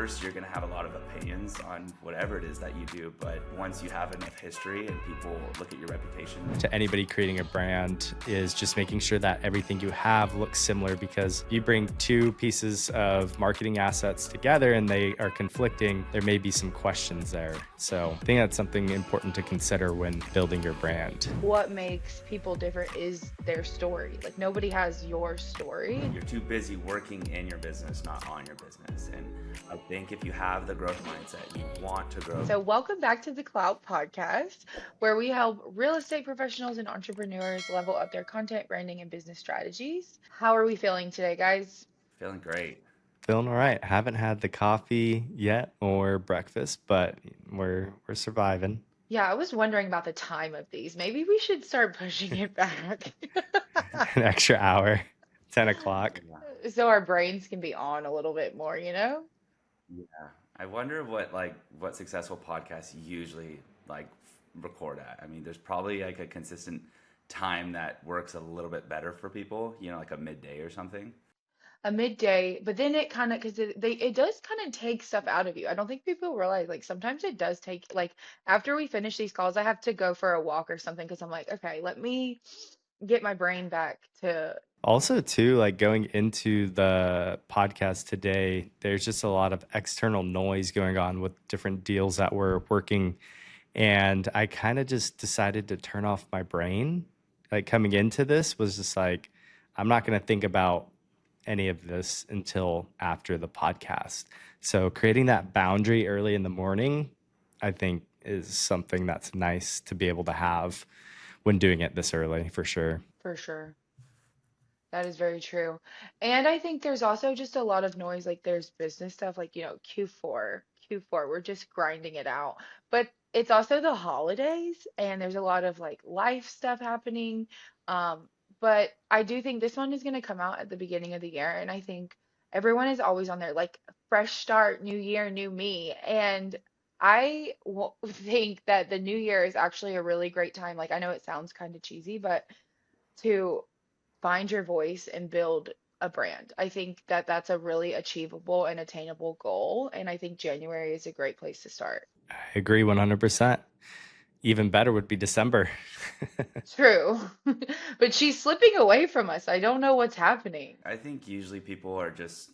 first, you're going to have a lot of opinions on whatever it is that you do. But once you have enough history and people look at your reputation. To anybody creating a brand is just making sure that everything you have looks similar, because if you bring two pieces of marketing assets together and they are conflicting, there may be some questions there. So I think that's something important to consider when building your brand. What makes people different is their story. Like, nobody has your story. You're too busy working in your business, not on your business. And I think if you have the growth mindset, you want to grow. So welcome back to the Clout Podcast, where we help real estate professionals and entrepreneurs level up their content, branding, and business strategies. How are we feeling today, guys? Feeling great. Feeling all right. Haven't had the coffee yet or breakfast, but we're surviving. Yeah, I was wondering about the time of these. Maybe we should start pushing it back. An extra hour, 10 o'clock. Yeah. So our brains can be on a little bit more, you know? Yeah. I wonder what successful podcasts usually record at. I mean, there's probably like a consistent time that works a little bit better for people, like a midday or something. A midday, but then it kind of, because it does kind of take stuff out of you. I don't think people realize, like, sometimes it does take, like, after we finish these calls, I have to go for a walk or something because I'm like, okay, let me get my brain back to. Also, too, like going into the podcast today, there's just a lot of external noise going on with different deals that we're working. And I kind of just decided to turn off my brain. Like, coming into this was just like, I'm not going to think about any of this until after the podcast. So creating that boundary early in the morning, I think, is something that's nice to be able to have when doing it this early, for sure. For sure. That is very true. And I think there's also just a lot of noise. Like, there's business stuff, like, Q4, we're just grinding it out. But it's also the holidays, and there's a lot of like life stuff happening. But I do think this one is going to come out at the beginning of the year. And I think everyone is always on there, like, fresh start, new year, new me. And think that the new year is actually a really great time. Like, I know it sounds kind of cheesy, but to find your voice and build a brand. I think that that's a really achievable and attainable goal. And I think January is a great place to start. I agree 100%. Even better would be December. True. But she's slipping away from us. I don't know what's happening. I think usually people are just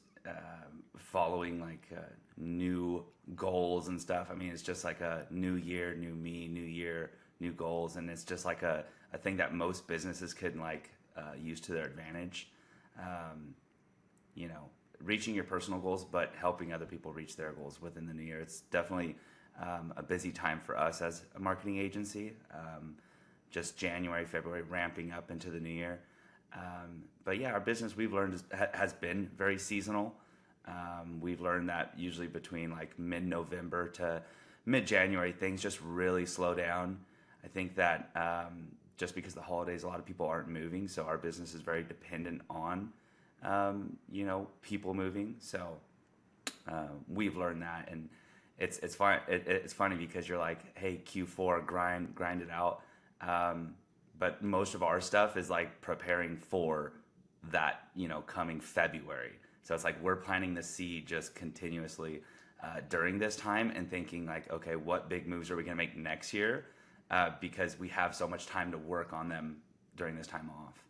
following new goals and stuff. I mean, it's just like a new year, new me, new year, new goals. And it's just like a thing that most businesses can use to their advantage. Reaching your personal goals, but helping other people reach their goals within the new year. It's definitely a busy time for us as a marketing agency. Just January, February, ramping up into the new year. But yeah, our business, we've learned, has been very seasonal. We've learned that usually between like mid-November to mid-January, things just really slow down. I think that just because the holidays, a lot of people aren't moving, so our business is very dependent on people moving. So we've learned that, and it's fine. It's funny because you're like, hey, Q4, grind it out. But most of our stuff is like preparing for that, coming February. So it's like we're planting the seed just continuously during this time and thinking like, okay, what big moves are we going to make next year? Because we have so much time to work on them during this time off.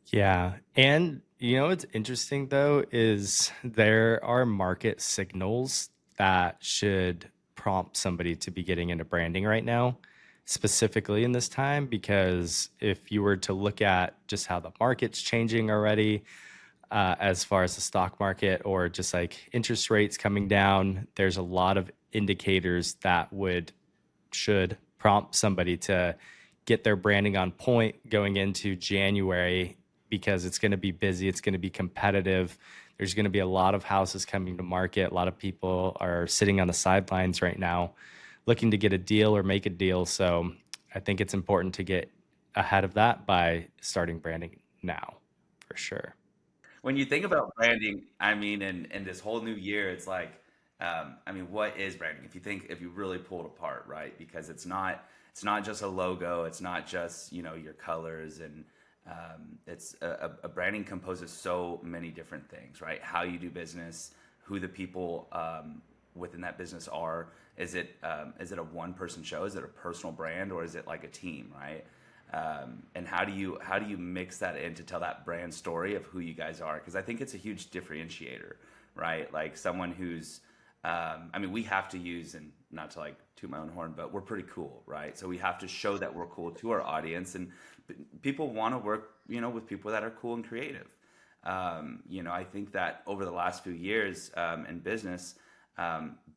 Yeah. And what's interesting though is there are market signals that should prompt somebody to be getting into branding right now, specifically in this time, because if you were to look at just how the market's changing already, as far as the stock market or just like interest rates coming down, there's a lot of indicators that should prompt somebody to get their branding on point going into January, because it's going to be busy. It's going to be competitive. There's going to be a lot of houses coming to market. A lot of people are sitting on the sidelines right now looking to get a deal or make a deal. So I think it's important to get ahead of that by starting branding now, for sure. When you think about branding, I mean, in this whole new year, it's like, what is branding? If you really pull it apart, right? Because it's not just a logo. It's not just, your colors, and it's a branding composes so many different things, right? How you do business, who the people within that business are. Is it a one person show? Is it a personal brand, or is it like a team, right? And how do you mix that in to tell that brand story of who you guys are? Because I think it's a huge differentiator, right? Like someone who's I mean, we have to use, and not to like toot my own horn, but we're pretty cool, right? So we have to show that we're cool to our audience, and people want to work, with people that are cool and creative. I think that over the last few years in business,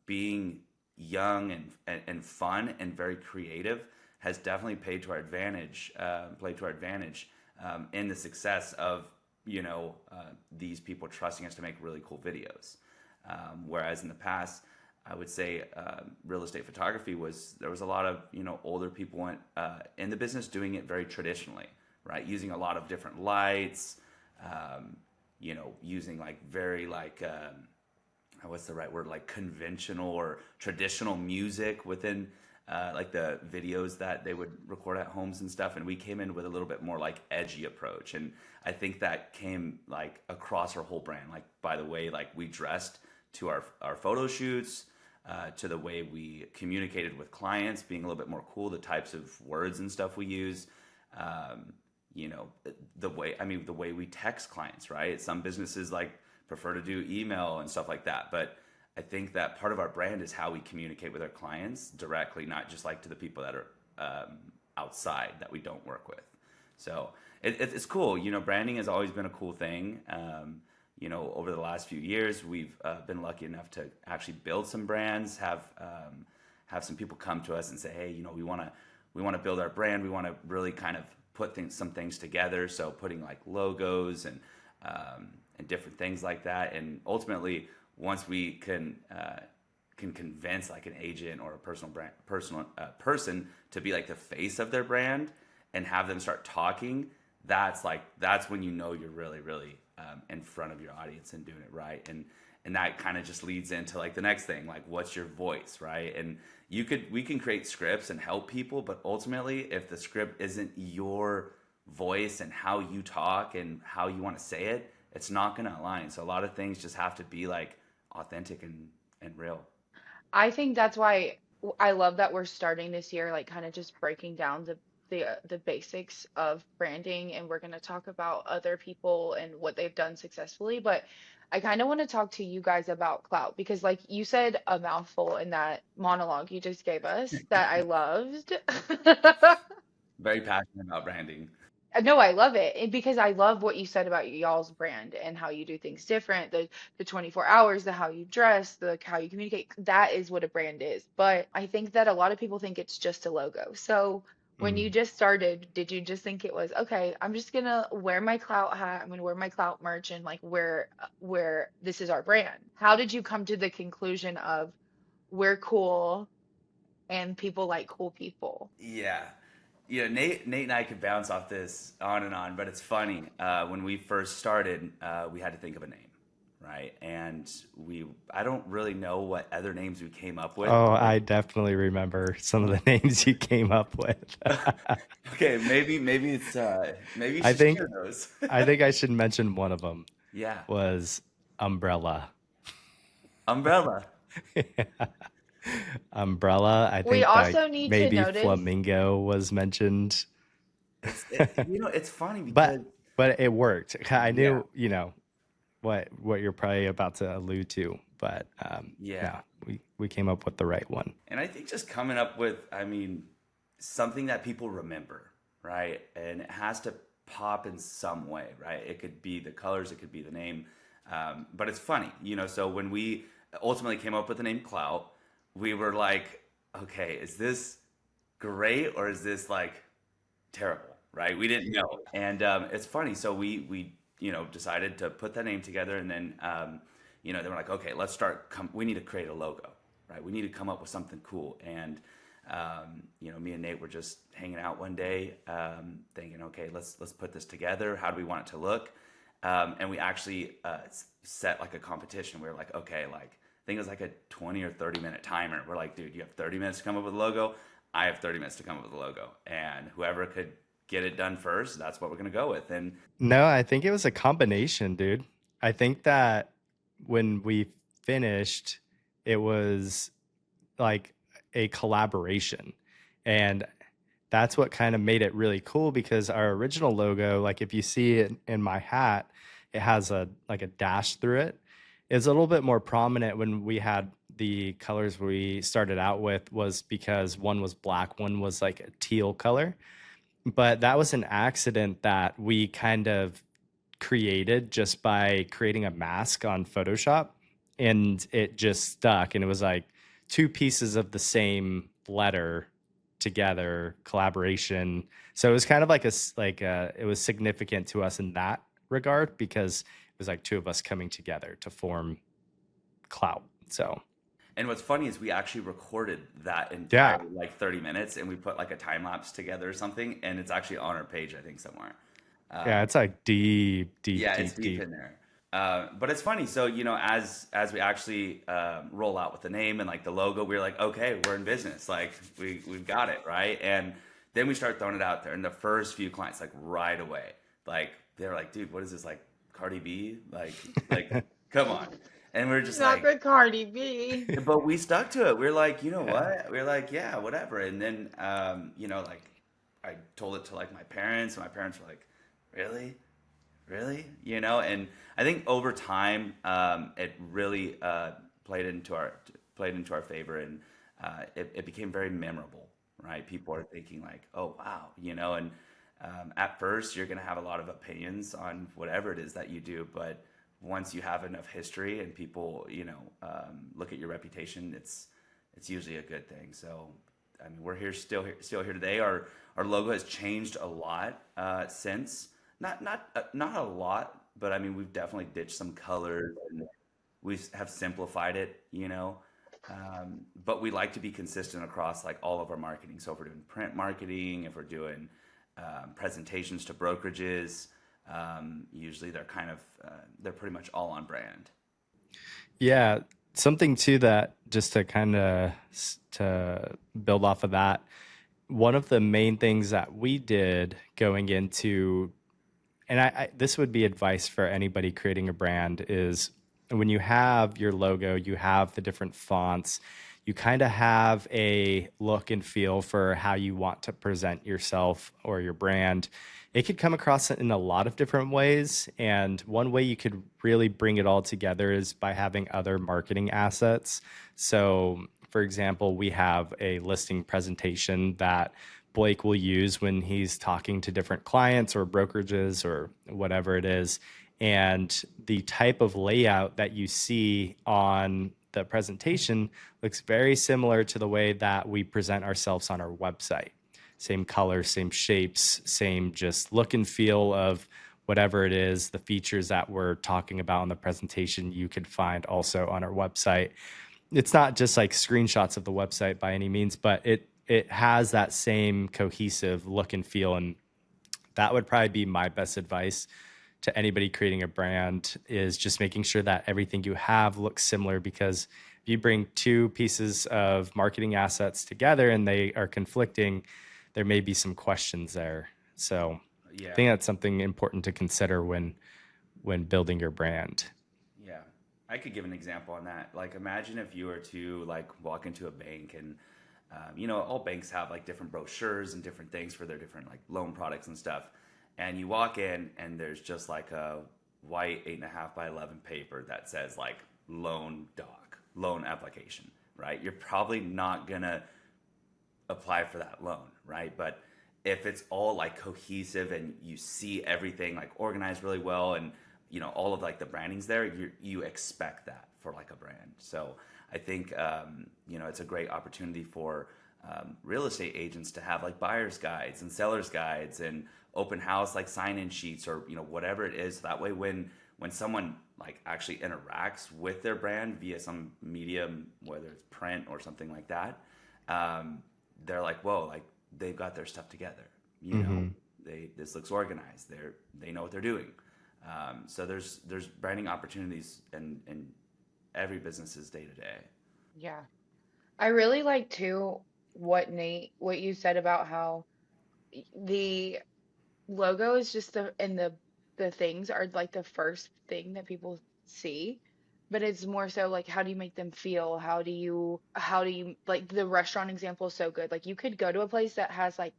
being young and fun and very creative has definitely played to our advantage in the success of these people trusting us to make really cool videos. Whereas in the past, I would say real estate photography there was a lot of older people in the business doing it very traditionally, right? Using a lot of different lights, using like very like what's the right word, like conventional or traditional music within like the videos that they would record at homes and stuff. And we came in with a little bit more like edgy approach, and I think that came like across our whole brand, like by the way like we dressed to our photo shoots, to the way we communicated with clients, being a little bit more cool, the types of words and stuff we use, the way we text clients, right? Some businesses like prefer to do email and stuff like that, but I think that part of our brand is how we communicate with our clients directly, not just like to the people that are outside that we don't work with. So it's cool. Branding has always been a cool thing. Over the last few years, we've been lucky enough to actually build some brands, have some people come to us and say, hey, we want to build our brand. We want to really kind of put some things together. So putting like logos and different things like that. And ultimately, once we can convince like an agent or a person to be like the face of their brand and have them start talking, that's when you're really, really in front of your audience and doing it right. And that kind of just leads into like the next thing, like what's your voice, right? And we can create scripts and help people, but ultimately if the script isn't your voice and how you talk and how you want to say it, it's not going to align. So a lot of things just have to be like authentic and real. I think that's why I love that we're starting this year, like kind of just breaking down the basics of branding, and we're going to talk about other people and what they've done successfully. But I kind of want to talk to you guys about Clout because, like you said, a mouthful in that monologue you just gave us that I loved. Very passionate about branding. No, I love it because I love what you said about y'all's brand and how you do things different. The 24 hours, the how you dress, the how you communicate. That is what a brand is. But I think that a lot of people think it's just a logo. So when you Mm. just started, did you just think it was okay? I'm just gonna wear my Clout hat. I'm gonna wear my Clout merch and like where this is our brand. How did you come to the conclusion of we're cool and people like cool people? Yeah. Nate and I could bounce off this on and on, but it's funny. When we first started, we had to think of a name, right? And I don't really know what other names we came up with. Oh, I definitely remember some of the names you came up with. Okay, maybe it's maybe you I should think share those. I think I should mention one of them Yeah, was umbrella. umbrella. Umbrella. I We think like also need to maybe notice. flamingo was mentioned, It's funny because but it worked. I yeah, knew, what you're probably about to allude to, but yeah. no, we came up with the right one. And I think just coming up with, I mean, something that people remember, right? And it has to pop in some way, right? It could be the colors, it could be the name. But it's funny, so when we ultimately came up with the name Clout, we were like, okay, is this great or is this like terrible, right? We didn't know. And it's funny. So we decided to put that name together, and then then we're like, okay, let's start. We need to create a logo, right? We need to come up with something cool. And me and Nate were just hanging out one day, thinking, okay, let's put this together. How do we want it to look? And we actually set like a competition. We were like, okay, like I think it was like a 20 or 30-minute timer. We're like, dude, you have 30 minutes to come up with a logo. I have 30 minutes to come up with a logo, and whoever could get it done first, that's what we're gonna go with. And No, I think it was a combination, dude. I think that when we finished, It was like a collaboration. And that's what kind of made it really cool, because our original logo, like if you see it in my hat, it has a like a dash through it. It's a little bit more prominent when we had the colors we started out with, was because one was black, one was like a teal color. But that was an accident that we kind of created just by creating a mask on Photoshop, and it just stuck, and it was like two pieces of the same letter together, collaboration. So it was kind of like it was significant to us in that regard, because it was like two of us coming together to form Clout. So And what's funny is we actually recorded that entire yeah, like 30 minutes and we put like a time lapse together or something, and it's actually on our page, I think, somewhere. yeah, it's like deep, deep, Yeah, it's deep, deep deep. in there. But it's funny. So, as we actually roll out with the name and like the logo, we're like, okay, we're in business. Like we've got it, right? And then we start throwing it out there, and the first few clients, like right away, like they're like, dude, what is this, like Cardi B? Like, come on. And we're just Not like, the Cardi B. but we stuck to it. We're like, you know what? We're like, yeah, whatever. And then, like I told it to like my parents, and my parents were like, really? Really? And I think over time, it really played into our favor, and it became very memorable, right? People are thinking like, oh wow, and at first you're gonna have a lot of opinions on whatever it is that you do, but once you have enough history and people, look at your reputation, it's usually a good thing. So, I mean, we're still here today. Our logo has changed a lot since. Not a lot, but I mean, we've definitely ditched some colors and we have simplified it, but we like to be consistent across like all of our marketing. So if we're doing print marketing, if we're doing presentations to brokerages, usually they're pretty much all on brand. Yeah, something too that, just to kind of to build off of that, one of the main things that we did going into, and this would be advice for anybody creating a brand, is when you have your logo, you have the different fonts, you kind of have a look and feel for how you want to present yourself or your brand. It could come across in a lot of different ways. And one way you could really bring it all together is by having other marketing assets. So, for example, we have a listing presentation that Blake will use when he's talking to different clients or brokerages or whatever it is. And the type of layout that you see on the presentation looks very similar to the way that we present ourselves on our website. Same colors, same shapes, same just look and feel of whatever it is, the features that we're talking about in the presentation, you could find also on our website. It's not just like screenshots of the website by any means, but it has that same cohesive look and feel. And that would probably be my best advice to anybody creating a brand, is just making sure that everything you have looks similar, because if you bring two pieces of marketing assets together and they are conflicting, there may be some questions there. So I Yeah. think that's something important to consider when building your brand. Yeah, I could give an example on that. Like, imagine if you were to like walk into a bank, and all banks have like different brochures and different things for their different like loan products and stuff. And you walk in, and there's just like a white 8.5 by 11 paper that says like loan doc, loan application, right? You're probably not gonna apply for that loan, right? But if it's all like cohesive and you see everything like organized really well, and all of like the branding's there, you expect that for like a brand. So I think it's a great opportunity for real estate agents to have like buyer's guides and seller's guides and open house like sign-in sheets, or whatever it is. That way, when someone like actually interacts with their brand via some medium, whether it's print or something like that, they're like, whoa, like they've got their stuff together. Mm-hmm. This looks organized. They know what they're doing. So there's branding opportunities in every business's day to day. Yeah. I really like too what you said about how the logo is just the things are like the first thing that people see. but it's more so like how do you make them feel? How do you like the restaurant example is so good. Like you could go to a place that has like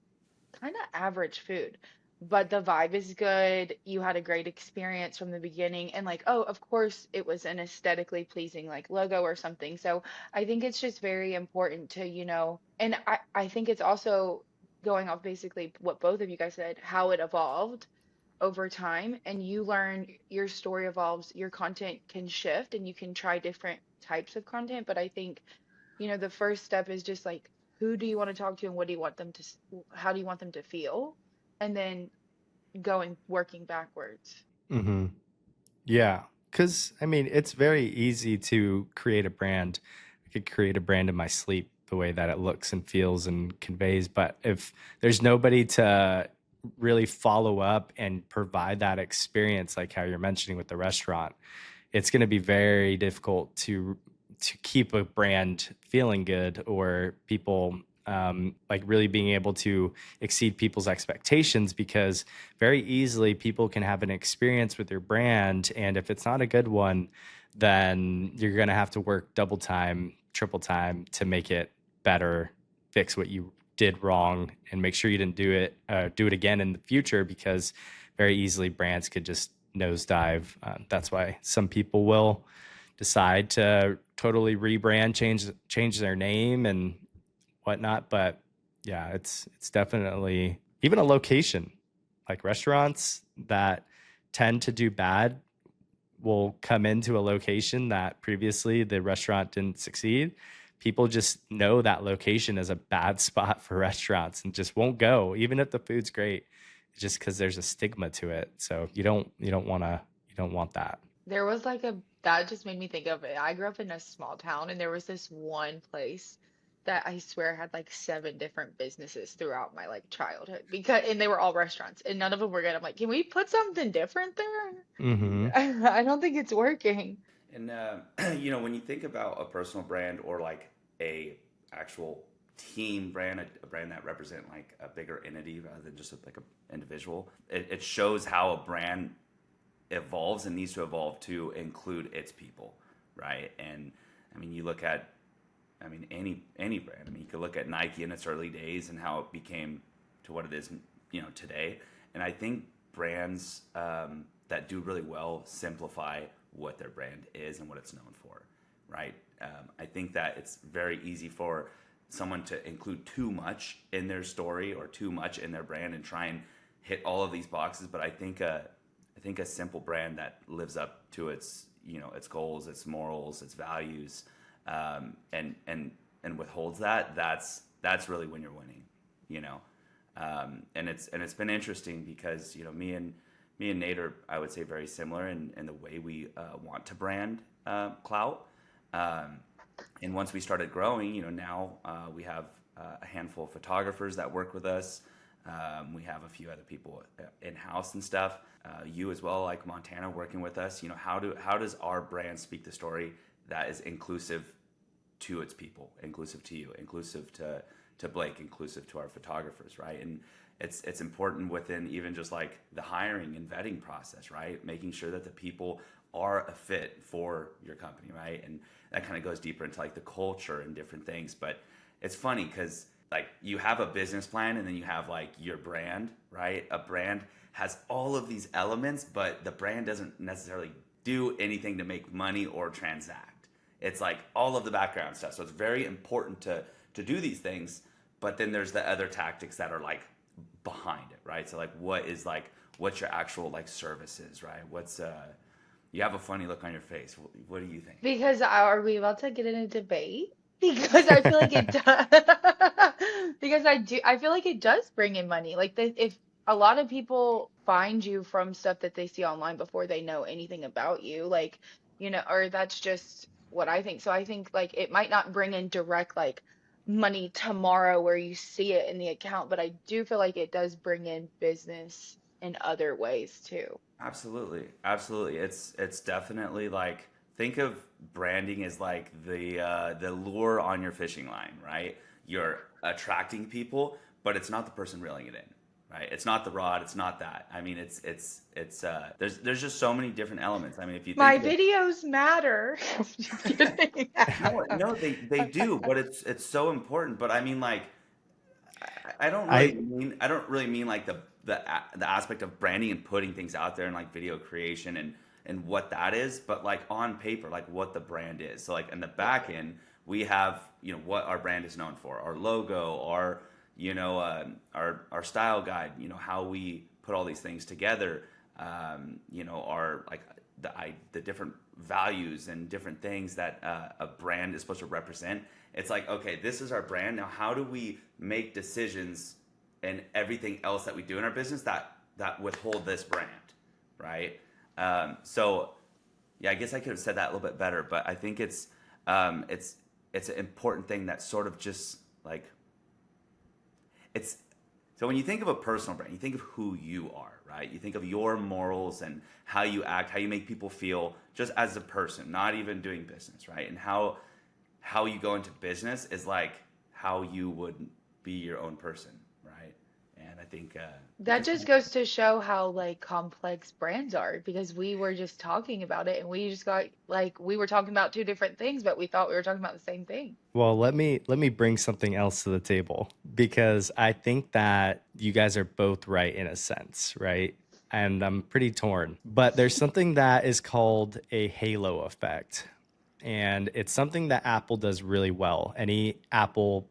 kind of average food, but the vibe is good. You had a great experience from the beginning, and like, oh, of course, it was an aesthetically pleasing like logo or something. So I think it's just very important to, and I think it's also going off basically what both of you guys said, how it evolved over time, and you learn your story evolves, your content can shift, and you can try different types of content. But I think the first step is just like, who do you want to talk to and what do you want them to, how do you want them to feel? And then working backwards. Hmm. Yeah, because I mean, it's very easy to create a brand. I could create a brand in my sleep, the way that it looks and feels and conveys. But if there's nobody to really follow up and provide that experience, like how you're mentioning with the restaurant, it's going to be very difficult to keep a brand feeling good, or people like really being able to exceed people's expectations, because very easily people can have an experience with your brand, and if it's not a good one, then you're going to have to work double time, triple time to make it better, fix what you did wrong, and make sure you didn't do it again in the future, because very easily brands could just nosedive. That's why some people will decide to totally rebrand, change their name and whatnot. But yeah, it's definitely even a location, like restaurants that tend to do bad will come into a location that previously the restaurant didn't succeed. People just know that location is a bad spot for restaurants and just won't go, even if the food's great, just because there's a stigma to it. So you don't want that. There was like that just made me think of it. I grew up in a small town and there was this one place that I swear had like seven different businesses throughout my like childhood, and they were all restaurants and none of them were good. I'm like, can we put something different there? Hmm. I don't think it's working. And when you think about a personal brand or like a actual team brand, a brand that represent like a bigger entity rather than just like a individual, it shows how a brand evolves and needs to evolve to include its people, right? And I mean, you look at, I mean, any brand. I mean, you could look at Nike in its early days and how it became to what it is, today. And I think brands that do really well simplify what their brand is and what it's known for, right? I think that it's very easy for someone to include too much in their story or too much in their brand and try and hit all of these boxes. But I think a simple brand that lives up to its goals, its morals, its values, and withholds that, that's really when you're winning, you know. And it's been interesting because me and Nate are, I would say, very similar in the way we want to brand Clout. And once we started growing, now we have a handful of photographers that work with us. We have a few other people in house and stuff. You as well, like Montana, working with us. How does our brand speak the story that is inclusive to its people, inclusive to you, inclusive to Blake, inclusive to our photographers, right? And it's important within even just like the hiring and vetting process, right? Making sure that the people are a fit for your company, right? And that kind of goes deeper into like the culture and different things. But it's funny because like you have a business plan and then you have like your brand, right? A brand has all of these elements, but the brand doesn't necessarily do anything to make money or transact. It's like all of the background stuff. So it's very important to do these things, but then there's the other tactics that are like behind it, right? So like what's your actual like services, right? You have a funny look on your face. What do you think? Because are we about to get in a debate? Because I feel like it does. Because I feel like it does bring in money. Like if a lot of people find you from stuff that they see online before they know anything about you, like, or that's just what I think. So I think like it might not bring in direct like money tomorrow where you see it in the account, but I do feel like it does bring in business in other ways too. Absolutely, absolutely. It's definitely like think of branding as like the lure on your fishing line, right? You're attracting people, but it's not the person reeling it in, right? It's not the rod, it's not that. I mean, there's just so many different elements. I mean, if you think My of it, videos matter. Just kidding. no, they do, but it's so important. But I mean, like, I I don't really mean like the aspect of branding and putting things out there and like video creation and what that is, but like on paper, like what the brand is. So like in the back end, we have, you know, what our brand is known for, our logo, our, you know, our style guide, you know, how we put all these things together, you know, our like the different values and different things that a brand is supposed to represent. It's like, okay, this is our brand. Now, how do we make decisions and everything else that we do in our business that withhold this brand, right? So, yeah, I guess I could have said that a little bit better, but I think it's an important thing that sort of just like it's. So when you think of a personal brand, you think of who you are, right? You think of your morals and how you act, how you make people feel just as a person, not even doing business, right? And how you go into business is like how you would be your own person, right? And I think That just goes to show how like complex brands are because we were just talking about it and we just got like we were talking about two different things, but we thought we were talking about the same thing. Well, let me bring something else to the table because I think that you guys are both right in a sense, right? And I'm pretty torn. But there's something that is called a halo effect. And it's something that Apple does really well. Any Apple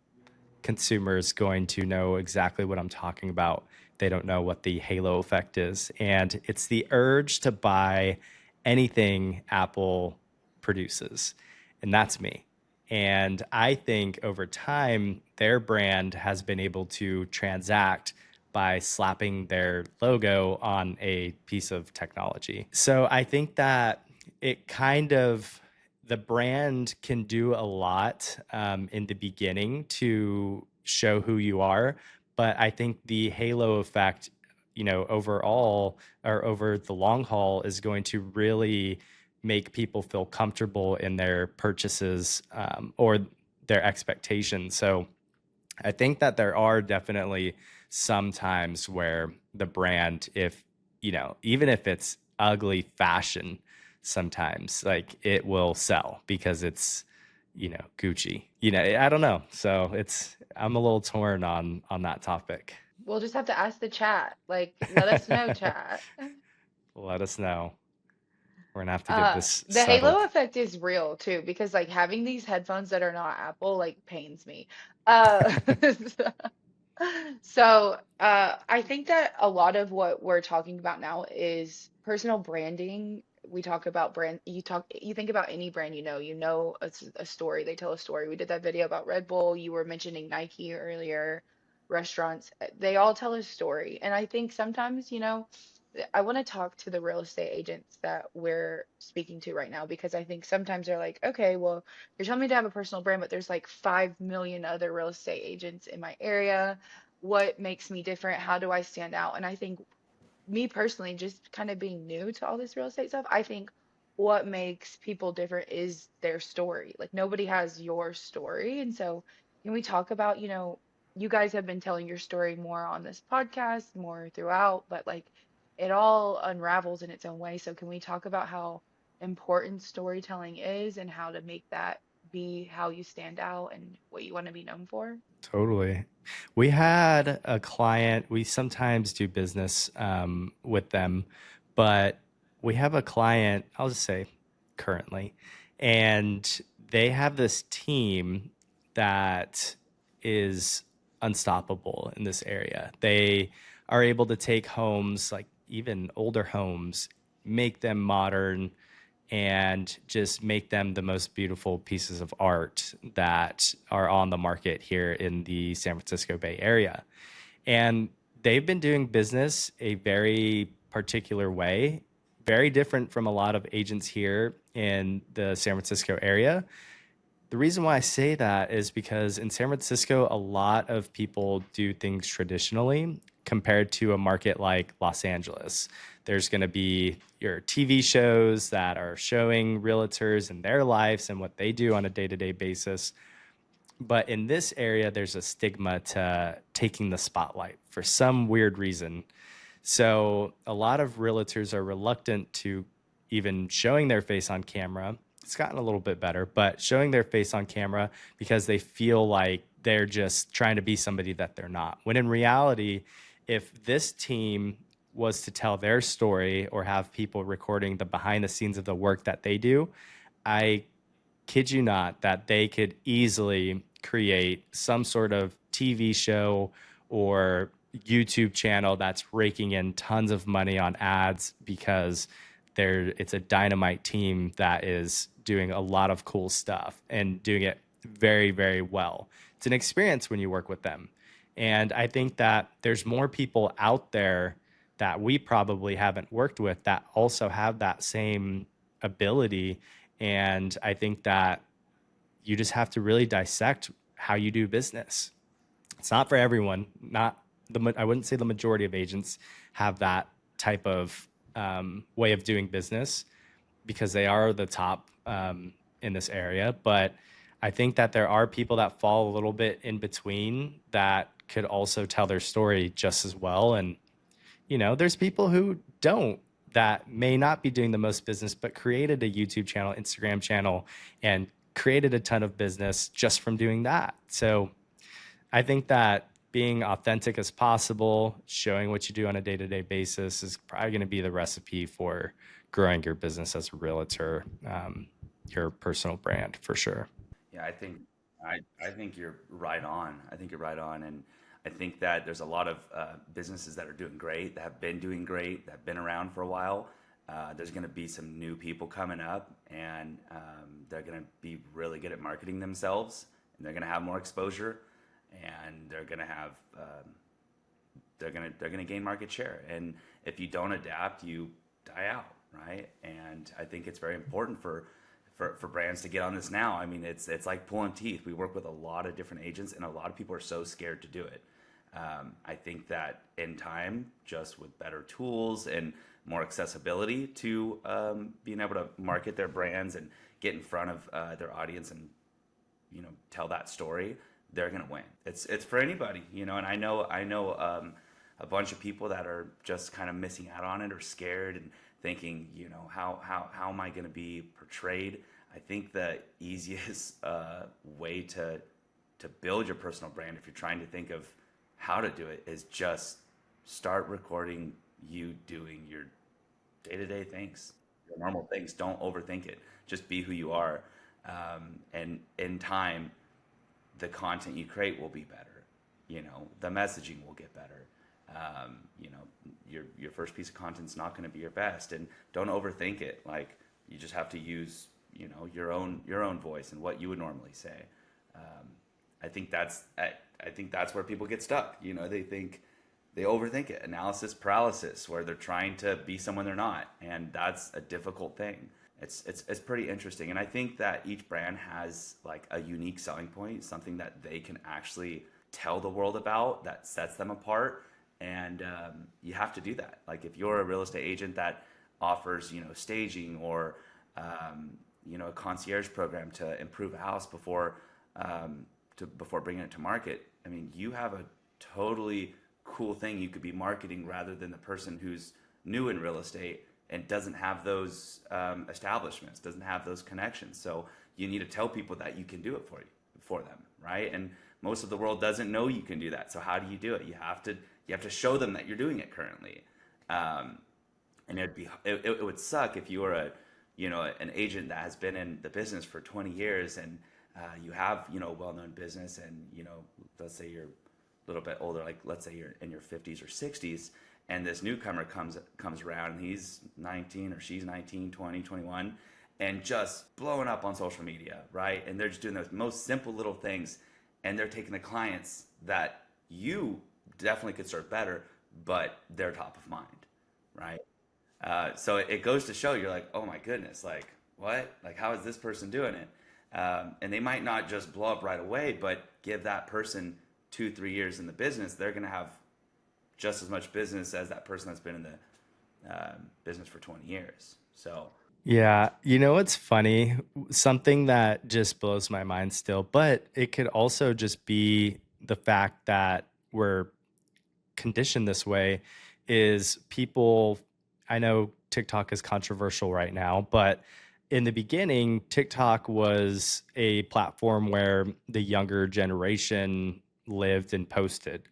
consumer is going to know exactly what I'm talking about. They don't know what the halo effect is. And it's the urge to buy anything Apple produces. And that's me. And I think over time, their brand has been able to transact by slapping their logo on a piece of technology. So I think that it kind of, the brand can do a lot in the beginning to show who you are. But I think the halo effect, you know, overall or over the long haul is going to really make people feel comfortable in their purchases or their expectations. So I think that there are definitely some times where the brand, if, you know, even if it's ugly fashion, sometimes like it will sell because it's, you know, Gucci. You know, I don't know. So I'm a little torn on that topic. We'll just have to ask the chat. Like, let us know, chat. Let us know. We're gonna have to get this The halo settled. effect is real too, because like having these headphones that are not Apple like pains me. Uh, I think that a lot of what we're talking about now is personal branding. We talk about brand, you think about any brand, a story, they tell a story. We did that video about Red Bull. You were mentioning Nike earlier, restaurants, they all tell a story. And I think sometimes, I want to talk to the real estate agents that we're speaking to right now because I think sometimes they're like, okay, well, you're telling me to have a personal brand, but there's like 5 million other real estate agents in my area. What makes me different? How do I stand out? And I think me personally, just kind of being new to all this real estate stuff, I think what makes people different is their story. Like nobody has your story. And so can we talk about, you guys have been telling your story more on this podcast, more throughout, but like it all unravels in its own way. So can we talk about how important storytelling is and how to make that be how you stand out and what you want to be known for? Totally. We had a client, we sometimes do business with them, but we have a client, I'll just say currently, and they have this team that is unstoppable in this area. They are able to take homes, like even older homes, make them modern, and just make them the most beautiful pieces of art that are on the market here in the San Francisco Bay Area. And they've been doing business a very particular way, very different from a lot of agents here in the San Francisco area. The reason why I say that is because in San Francisco, a lot of people do things traditionally compared to a market like Los Angeles. There's going to be your TV shows that are showing realtors and their lives and what they do on a day-to-day basis. But in this area, there's a stigma to taking the spotlight for some weird reason. So a lot of realtors are reluctant to even showing their face on camera. It's gotten a little bit better, but showing their face on camera because they feel like they're just trying to be somebody that they're not. When in reality, if this team was to tell their story or have people recording the behind the scenes of the work that they do, I kid you not, that they could easily create some sort of TV show or YouTube channel that's raking in tons of money on ads because it's a dynamite team that is doing a lot of cool stuff and doing it very, very well. It's an experience when you work with them. And I think that there's more people out there that we probably haven't worked with that also have that same ability. And I think that you just have to really dissect how you do business. It's not for everyone. I wouldn't say the majority of agents have that type of way of doing business because they are the top in this area. But I think that there are people that fall a little bit in between that could also tell their story just as well. And, there's people who don't, that may not be doing the most business, but created a YouTube channel, Instagram channel, and created a ton of business just from doing that. So I think that being authentic as possible, showing what you do on a day-to-day basis is probably going to be the recipe for growing your business as a realtor, your personal brand for sure. Yeah, I think you're right on. I think you're right on, and I think that there's a lot of businesses that are doing great, that have been doing great, that have been around for a while. There's going to be some new people coming up, and they're going to be really good at marketing themselves, and they're going to have more exposure, and they're going to have they're going to gain market share. And if you don't adapt, you die out, right? And I think it's very important for brands to get on this now. I mean, it's like pulling teeth. We work with a lot of different agents, and a lot of people are so scared to do it. I think that in time, just with better tools and more accessibility to being able to market their brands and get in front of their audience and tell that story, they're gonna win. It's for anybody, and I know a bunch of people that are just kind of missing out on it or scared and thinking, how am I gonna be portrayed? I think the easiest way to build your personal brand, if you're trying to think of how to do it, is just start recording you doing your day-to-day things, your normal things. Don't overthink it. Just be who you are. And in time, the content you create will be better. The messaging will get better. Your first piece of content's not going to be your best, and don't overthink it. Like, you just have to use, your own voice and what you would normally say. I think that's where people get stuck. They overthink it. Analysis paralysis, where they're trying to be someone they're not, and that's a difficult thing. It's pretty interesting, and I think that each brand has like a unique selling point, something that they can actually tell the world about that sets them apart, and you have to do that. Like, if you're a real estate agent that offers staging or a concierge program to improve a house before bringing it to market, I mean, you have a totally cool thing you could be marketing, rather than the person who's new in real estate and doesn't have those establishments, doesn't have those connections. So you need to tell people that you can do it for them, right? And most of the world doesn't know you can do that. So how do you do it? You have to show them that you're doing it currently. And it would suck if you were an agent that has been in the business for 20 years and you have a well-known business, and let's say you're a little bit older, like let's say you're in your 50s or 60s, and this newcomer comes around, and he's 19 or she's 19, 20, 21, and just blowing up on social media, right? And they're just doing those most simple little things, and they're taking the clients that you definitely could serve better, but they're top of mind, right? So it goes to show, you're like, oh my goodness, like what? Like, how is this person doing it? And they might not just blow up right away, but give that person 2-3 years in the business, they're going to have just as much business as that person that's been in the business for 20 years. So Yeah, you know what's funny? Something that just blows my mind still, but it could also just be the fact that we're conditioned this way is people. I know TikTok is controversial right now, but in the beginning, TikTok was a platform where the younger generation lived and posted.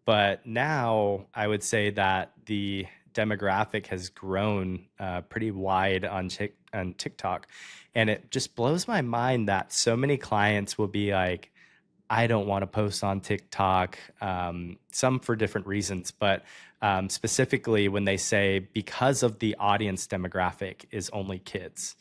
But now I would say that the demographic has grown pretty wide on on TikTok. And it just blows my mind that so many clients will be like, I don't want to post on TikTok, some for different reasons, but specifically when they say because of the audience demographic is only kids.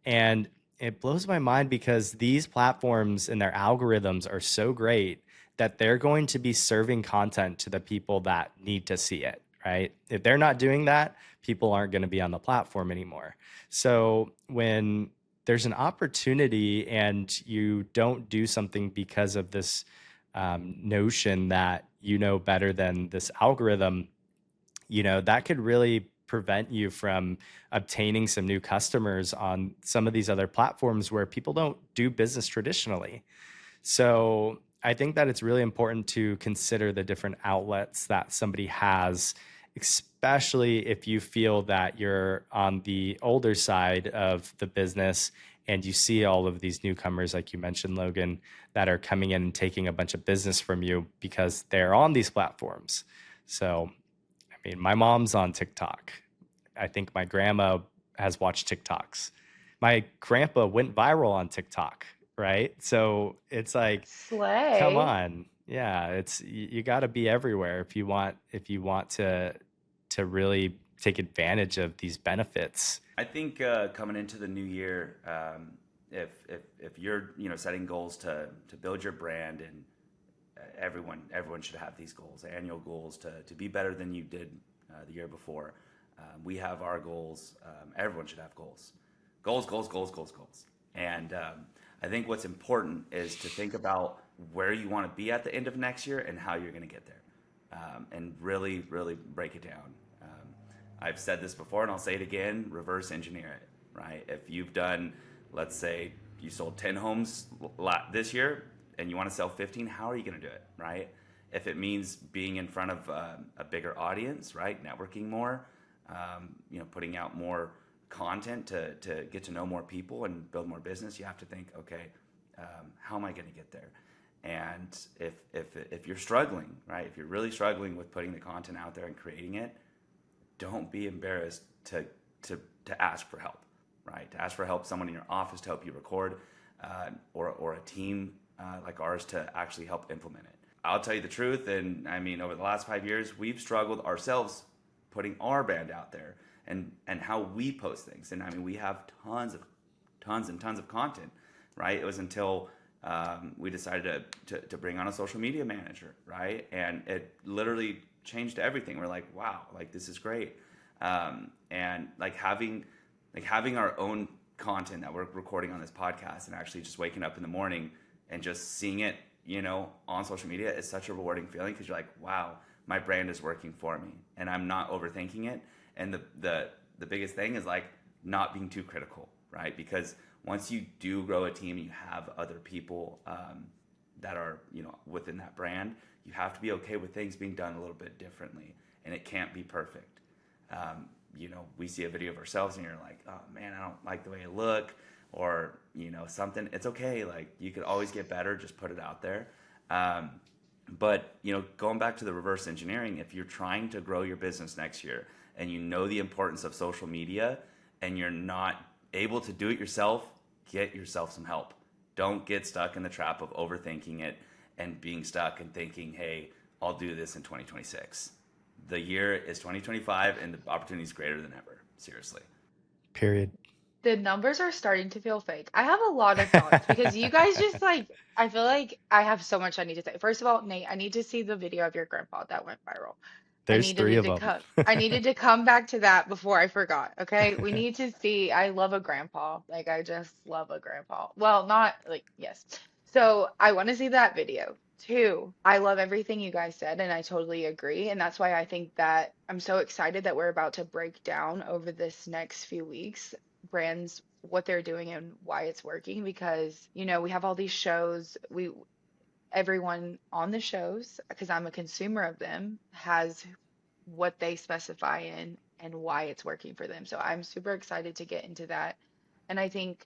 And it blows my mind because these platforms and their algorithms are so great that they're going to be serving content to the people that need to see it, right? If they're not doing that, people aren't going to be on the platform anymore. So when there's an opportunity and you don't do something because of this notion that you know better than this algorithm, that could really prevent you from obtaining some new customers on some of these other platforms where people don't do business traditionally. So I think that it's really important to consider the different outlets that somebody has, especially if you feel that you're on the older side of the business and you see all of these newcomers, like you mentioned, Logan, that are coming in and taking a bunch of business from you because they're on these platforms. So I mean, my mom's on TikTok. I think my grandma has watched TikToks. My grandpa went viral on TikTok, right? So it's like, come Slay. on. Yeah, it's you got to be everywhere if you want to really take advantage of these benefits. I think coming into the new year, if you're setting goals to build your brand, and everyone should have these goals, annual goals to be better than you did the year before. We have our goals. Everyone should have goals, goals. And I think what's important is to think about where you want to be at the end of next year and how you're going to get there, and really, really break it down. I've said this before and I'll say it again, reverse engineer it, right? If you've done, let's say you sold 10 homes this year and you want to sell 15, how are you going to do it, right? If it means being in front of a bigger audience, right? Networking more, putting out more content to get to know more people and build more business, you have to think, okay, how am I going to get there? And if you're struggling, right? If you're really struggling with putting the content out there and creating it, don't be embarrassed to ask for help, right? To ask for help, someone in your office to help you record, or a team like ours to actually help implement it. I'll tell you the truth, and I mean, over the last 5 years, we've struggled ourselves putting our brand out there and how we post things. And I mean, we have tons and tons of content, right? It was until we decided to bring on a social media manager, right? And it literally changed everything. We're like, wow, like this is great. And having our own content that we're recording on this podcast and actually just waking up in the morning and just seeing it, on social media is such a rewarding feeling, because you're like, wow, my brand is working for me and I'm not overthinking it. And the biggest thing is like not being too critical, right? Because once you do grow a team, you have other people that are, within that brand, you have to be okay with things being done a little bit differently, and it can't be perfect. We see a video of ourselves and you're like, oh man, I don't like the way I look, or, something. It's okay. Like, you could always get better. Just put it out there. But, going back to the reverse engineering, if you're trying to grow your business next year and you know the importance of social media and you're not able to do it yourself, get yourself some help. Don't get stuck in the trap of overthinking it and being stuck and thinking, hey, I'll do this in 2026. The year is 2025 and the opportunity is greater than ever. Seriously. Period. The numbers are starting to feel fake. I have a lot of thoughts because you guys just like, I feel like I have so much I need to say. First of all, Nate, I need to see the video of your grandpa that went viral. I There's three needed of to them. come. I needed to come back to that before I forgot. Okay, we need to see. I love a grandpa. Like, I just love a grandpa. Well, not like, yes. So I want to see that video. Two, I love everything you guys said, and I totally agree. And that's why I think that I'm so excited that we're about to break down over this next few weeks brands what they're doing and why it's working because, we have all these shows. Everyone on the shows, because I'm a consumer of them, has what they specify in and why it's working for them. So I'm super excited to get into that. And I think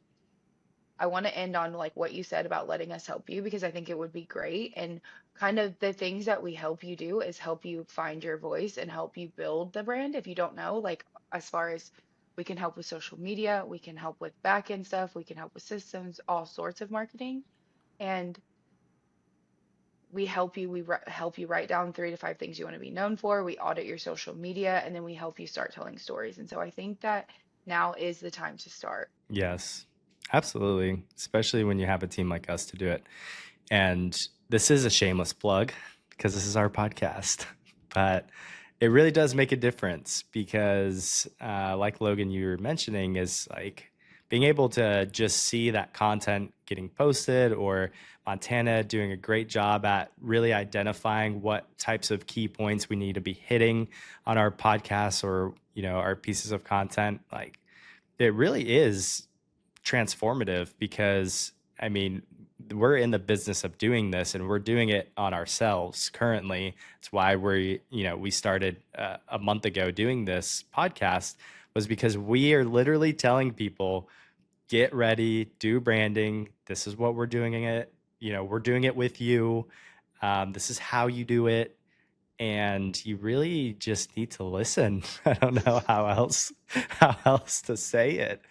I want to end on like what you said about letting us help you because I think it would be great. And kind of the things that we help you do is help you find your voice and help you build the brand. If you don't know, like as far as we can help with social media, we can help with back end stuff, we can help with systems, all sorts of marketing. And we help you, help you write down 3 to 5 things you want to be known for. We audit your social media and then we help you start telling stories. And so I think that now is the time to start. Yes, absolutely. Especially when you have a team like us to do it. And this is a shameless plug because this is our podcast, but it really does make a difference because, like Logan, you were mentioning, is like being able to just see that content getting posted, or Montana doing a great job at really identifying what types of key points we need to be hitting on our podcasts or, our pieces of content. Like, it really is transformative because, I mean, we're in the business of doing this and we're doing it on ourselves currently. It's why we started a month ago doing this podcast, was because we are literally telling people, get ready, do branding. This is what we're doing it. We're doing it with you. This is how you do it. And you really just need to listen. I don't know how else to say it.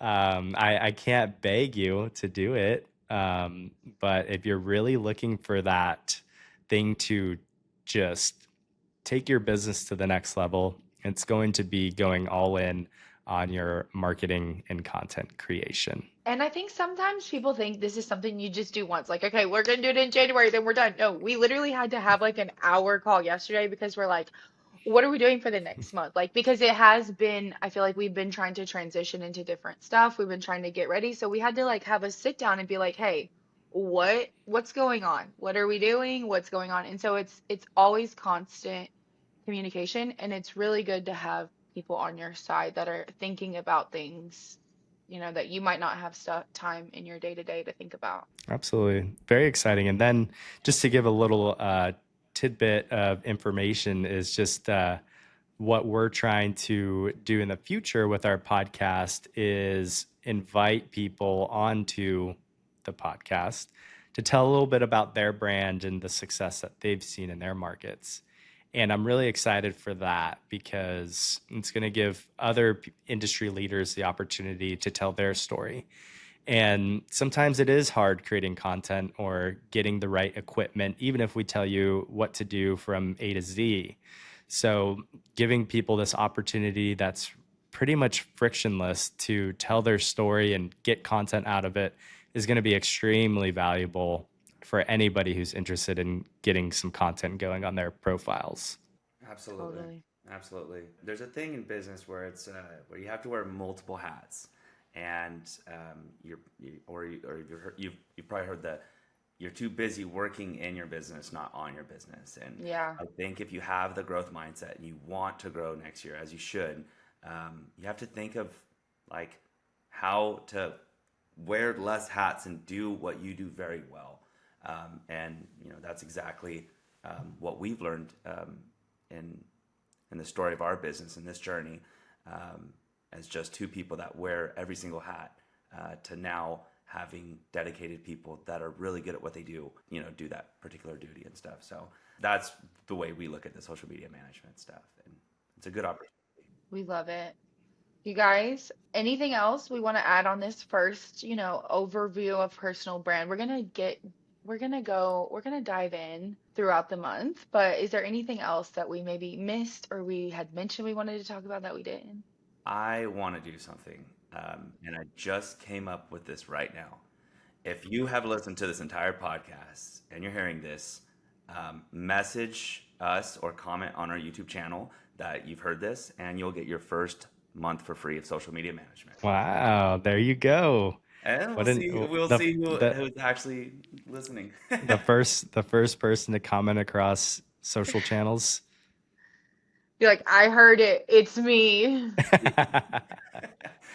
I can't beg you to do it. But if you're really looking for that thing to just take your business to the next level, it's going to be going all in on your marketing and content creation. And I think sometimes people think this is something you just do once. Like, okay, we're gonna do it in January, then we're done. No, we literally had to have like an hour call yesterday because we're like, what are we doing for the next month? Like, because it has been, I feel like we've been trying to transition into different stuff. We've been trying to get ready. So we had to like have a sit down and be like, hey, what's going on? What are we doing? What's going on? And so it's always constant communication, and it's really good to have people on your side that are thinking about things, that you might not have stuff time in your day to day to think about. Absolutely. Very exciting. And then just to give a little tidbit of information is just what we're trying to do in the future with our podcast is invite people onto the podcast to tell a little bit about their brand and the success that they've seen in their markets. And I'm really excited for that because it's going to give other industry leaders the opportunity to tell their story. And sometimes it is hard creating content or getting the right equipment, even if we tell you what to do from A to Z. So giving people this opportunity that's pretty much frictionless to tell their story and get content out of it is going to be extremely valuable for anybody who's interested in getting some content going on their profiles. Absolutely. Totally. Absolutely. There's a thing in business where it's where you have to wear multiple hats, and you've probably heard that you're too busy working in your business, not on your business. And Yeah. I think if you have the growth mindset and you want to grow next year, as you should, you have to think of like how to wear less hats and do what you do very well. And that's exactly what we've learned in the story of our business in this journey, as just two people that wear every single hat, to now having dedicated people that are really good at what they do, do that particular duty and stuff. So that's the way we look at the social media management stuff, and it's a good opportunity. We love it. You guys, anything else we want to add on this first, overview of personal brand? We're gonna dive in throughout the month, but is there anything else that we maybe missed or we had mentioned we wanted to talk about that we didn't? I want to do something, and I just came up with this right now. If you have listened to this entire podcast and you're hearing this, message us or comment on our YouTube channel that you've heard this, and you'll get your first month for free of social media management. Wow, there you go. And What we'll the see the who's actually listening. the first person to comment across social channels. You're like, I heard it. It's me.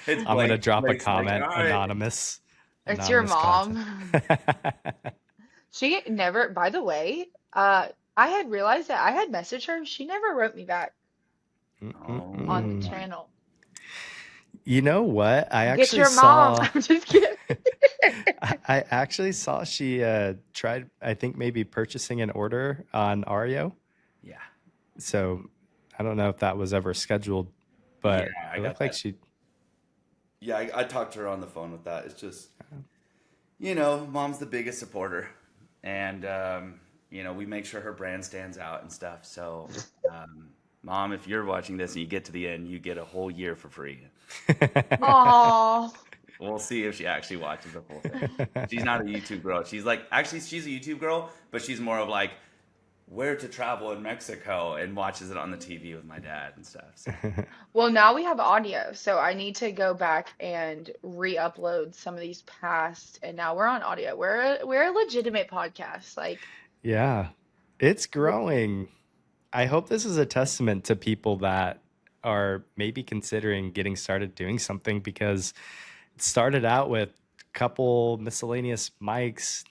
It's I'm gonna drop a Blake's like, all comment, right. It's your anonymous content. mom. She never, by the way, I had realized that I had messaged her. She never wrote me back on the Oh, Mm-mm-mm. channel. You know what? Get your mom. I'm just kidding. I actually saw she tried, I think maybe purchasing an order on Ario. yeah, So I don't know if that was ever scheduled, yeah, but I it got looked like that. she, Yeah, I talked to her on the phone with that. It's just, mom's the biggest supporter, and we make sure her brand stands out and stuff. So, mom, if you're watching this and you get to the end, you get a whole year for free. Oh, We'll see if she actually watches the full thing. She's not a YouTube girl. She's like, actually, she's a YouTube girl, but she's more of like where to travel in Mexico and watches it on the TV with my dad and stuff. So, well, now we have audio, so I need to go back and re-upload some of these past, and now we're on audio. We're a legitimate podcast. Like, yeah, it's w- growing. I hope this is a testament to people that are maybe considering getting started doing something because it started out with a couple miscellaneous mics,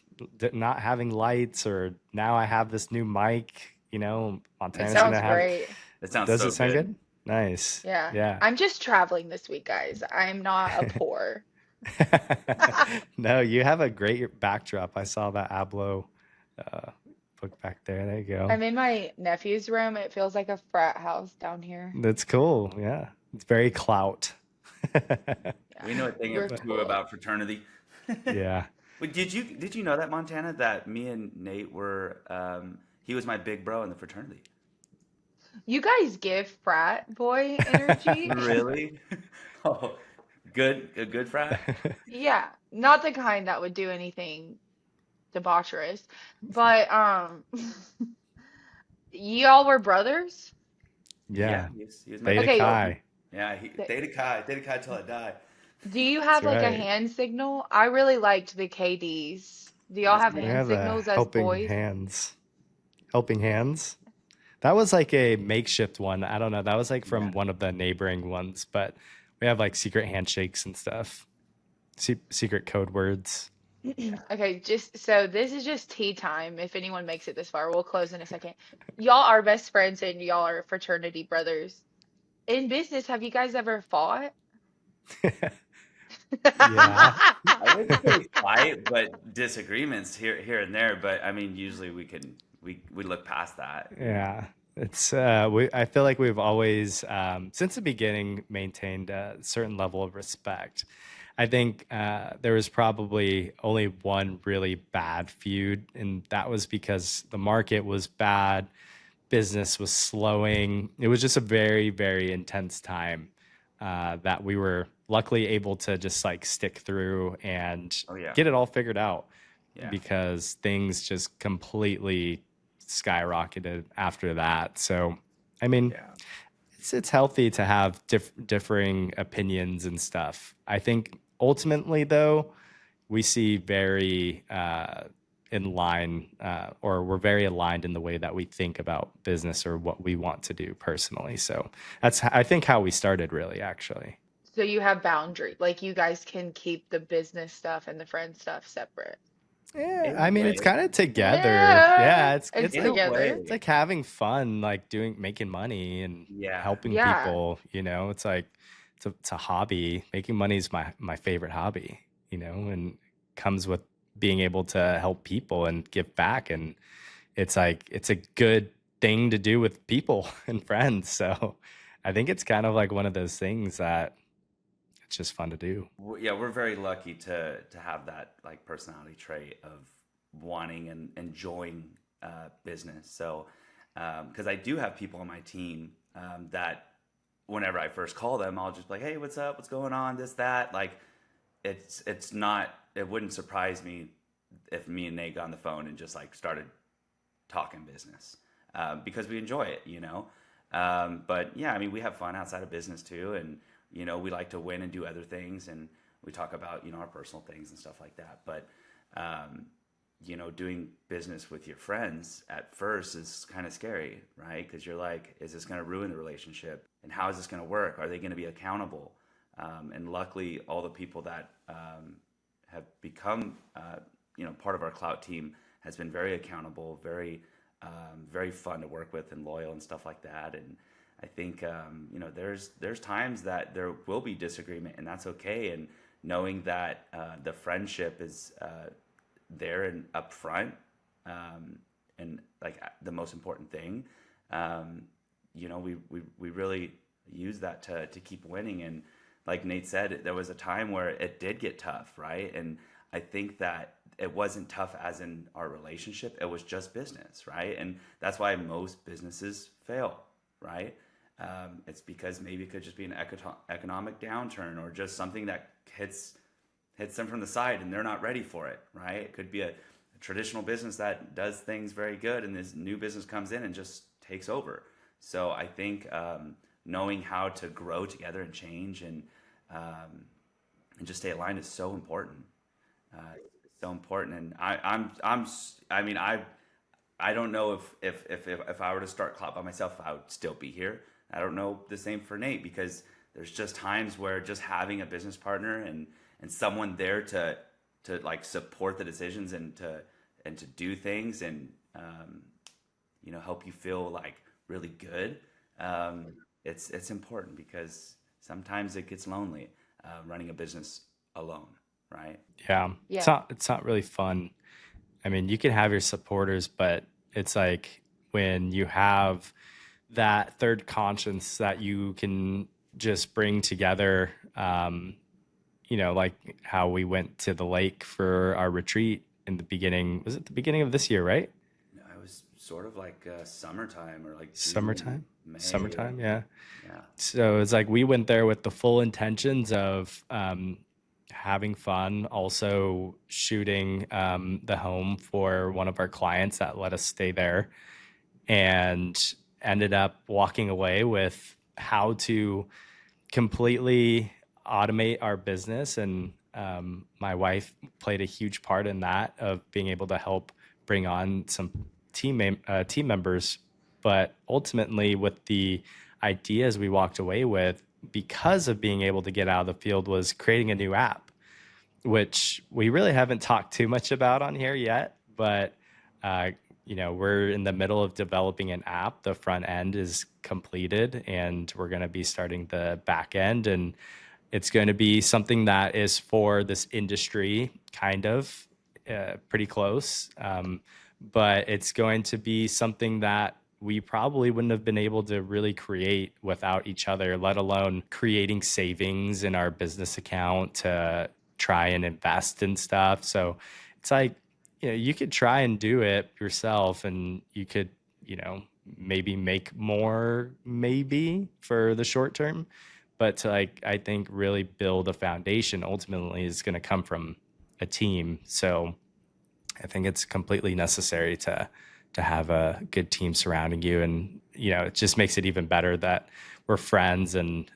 not having lights, or now I have this new mic. it Montana's sounds gonna sounds have. great. it sounds Does so it sound good. good? Nice. Yeah. Yeah. I'm just traveling this week, guys. I'm not a poor. No, you have a great backdrop. I saw that Ablo uh, book back there. There you go. I'm in my nephew's room. It feels like a frat house down here. That's cool. Yeah. It's very clout. Yeah, We know a thing or we're But two cool. about fraternity. yeah. Wait, did you know that, Montana, that me and Nate were he was my big bro in the fraternity. You guys give frat boy energy. Really? Oh, a good frat. Yeah, not the kind that would do anything debaucherous, but y'all were brothers? Yeah, Yeah. he was my Theta big bro. Okay, Chi. Yeah, th- Theta Chi till I die. do you That's have like a right. hand signal? I really liked the KDs. Do y'all Yes, have We ma'am. hand have a signals as helping boys? hands. Helping hands. That was like a makeshift one. I don't know. That was like Yeah. from one of the neighboring ones, but we have like secret handshakes and stuff, secret code words. Okay, just so this is just tea time. If anyone makes it this far, we'll close in a second. Y'all are best friends and y'all are fraternity brothers. In business, have you guys ever fought? Yeah. I wouldn't say fight, but disagreements here and there. But I mean, usually we look past that. Yeah. It's I feel like we've always since the beginning maintained a certain level of respect. I think there was probably only one really bad feud, and that was because the market was bad, business was slowing. It was just a very, very intense time that we were luckily able to just like stick through and Oh yeah, get it all figured out yeah, because things just completely skyrocketed after that. So, I mean, yeah, it's healthy to have differing opinions and stuff. I think ultimately, though, we see very in line, or we're very aligned in the way that we think about business or what we want to do personally. So that's, I think, how we started, really, actually. So you have boundary. Like you guys can keep the business stuff and the friend stuff separate. Yeah, in a I mean, it's way, kind of together. Yeah, Yeah, it's it's it's in a like together. it's way, like having fun, like making money and yeah, helping Yeah. people. It's like it's a hobby. Making money is my favorite hobby. And comes with being able to help people and give back, and it's like it's a good thing to do with people and friends. So I think it's kind of like one of those things that it's just fun to do. yeah. We're very lucky to have that like personality trait of wanting and enjoying business. So, because I do have people on my team that whenever I first call them, I'll just be like, "Hey, what's up? What's going on? This, that." Like, it's not. It wouldn't surprise me if me and Nate got on the phone and just like started talking business because we enjoy it. But yeah, I mean, we have fun outside of business too, and we like to win and do other things, and we talk about our personal things and stuff like that. But doing business with your friends at first is kind of scary, right? Because you're like, is this going to ruin the relationship? And how is this going to work? Are they going to be accountable? And luckily, all the people that have become, part of our Clout team has been very accountable, very fun to work with, and loyal and stuff like that. And I think, there's times that there will be disagreement, and that's okay. And knowing that the friendship is there and upfront, and like the most important thing, we really use that to keep winning. And like Nate said, there was a time where it did get tough, right? And I think that it wasn't tough as in our relationship, it was just business, right? And that's why most businesses fail, right? It's because maybe it could just be an economic downturn, or just something that hits them from the side and they're not ready for it, right? It could be a traditional business that does things very good, and this new business comes in and just takes over. So I think knowing how to grow together and change, and just stay aligned is so important. So important. And I don't know if I were to start Clout by myself, I would still be here. I don't know the same for Nate, because there's just times where just having a business partner and someone there to like support the decisions, and to do things, and help you feel like really good. It's important, because sometimes it gets lonely running a business alone, right? Yeah. Yeah. It's not really fun. I mean, you can have your supporters, but it's like when you have that third conscience that you can just bring together, like how we went to the lake for our retreat in the beginning. Was it the beginning of this year, right? No, it was sort of like summertime, or like Summertime? May. Summertime, yeah. Yeah. So it's like we went there with the full intentions of having fun, also shooting the home for one of our clients that let us stay there, and ended up walking away with how to completely automate our business. And my wife played a huge part in that, of being able to help bring on some team members. But ultimately, with the ideas we walked away with, because of being able to get out of the field, was creating a new app, which we really haven't talked too much about on here yet. But we're in the middle of developing an app. The front end is completed, and we're going to be starting the back end. And it's going to be something that is for this industry, kind of pretty close. But it's going to be something that we probably wouldn't have been able to really create without each other, let alone creating savings in our business account to try and invest in stuff. So it's like, you could try and do it yourself, and you could, maybe make more, maybe for the short term. But to, like, I think really build a foundation ultimately is going to come from a team. So I think it's completely necessary to have a good team surrounding you. And, it just makes it even better that we're friends, and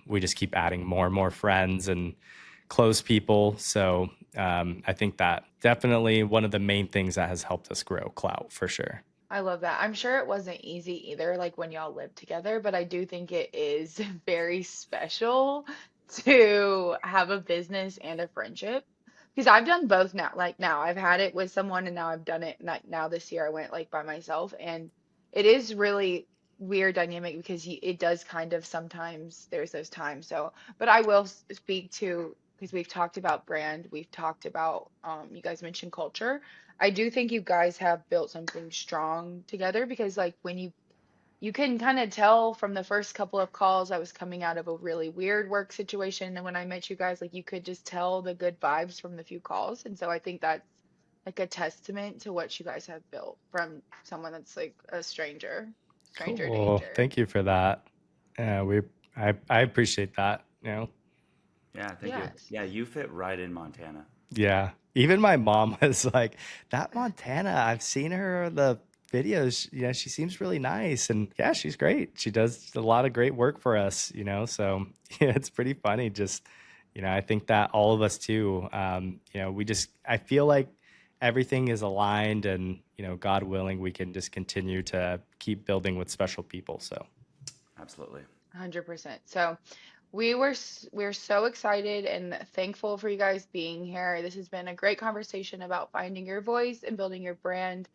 we just keep adding more and more friends and close people. So I think that definitely one of the main things that has helped us grow Clout, for sure. I love that. I'm sure it wasn't easy either, like when y'all lived together, but I do think it is very special to have a business and a friendship. Because I've done both now. Like now I've had it with someone, and now I've done it like now this year I went like by myself, and it is really weird dynamic, because it does kind of sometimes there's those times. So, but I will speak to, because we've talked about brand, we've talked about you guys mentioned culture. I do think you guys have built something strong together, because like when you can kind of tell from the first couple of calls, I was coming out of a really weird work situation, and when I met you guys, like you could just tell the good vibes from the few calls. And so I think that's like a testament to what you guys have built from someone that's like a stranger Cool. danger. Thank you for that. I appreciate that. Yeah, thank you. Yes. Yeah, you fit right in Montana. Yeah. Even my mom was like, that Montana, I've seen her in the videos. She seems really nice. And yeah, she's great. She does a lot of great work for us, so yeah, it's pretty funny. Just, I think that all of us too, I feel like everything is aligned, and God willing, we can just continue to keep building with special people. So Absolutely. 100%. So we're so excited and thankful for you guys being here. This has been a great conversation about finding your voice and building your brand.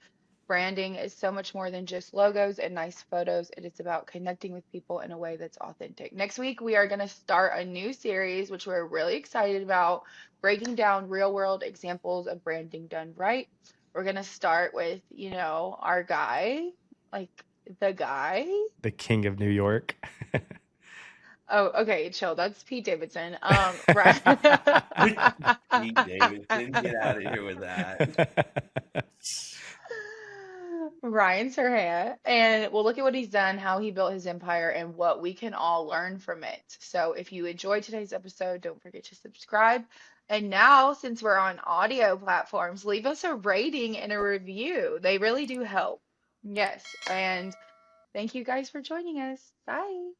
Branding is so much more than just logos and nice photos. It is about connecting with people in a way that's authentic. Next week, we are going to start a new series, which we're really excited about, breaking down real world examples of branding done right. We're going to start with, our guy, like the guy. the king of New York. Oh, okay, chill. That's Pete Davidson. Right. Pete Davidson, get out of here with that. Ryan Serhant, and we'll look at what he's done, how he built his empire, and what we can all learn from it. So, if you enjoyed today's episode, don't forget to subscribe. And now, since we're on audio platforms, leave us a rating and a review. They really do help. Yes. And thank you guys for joining us. Bye.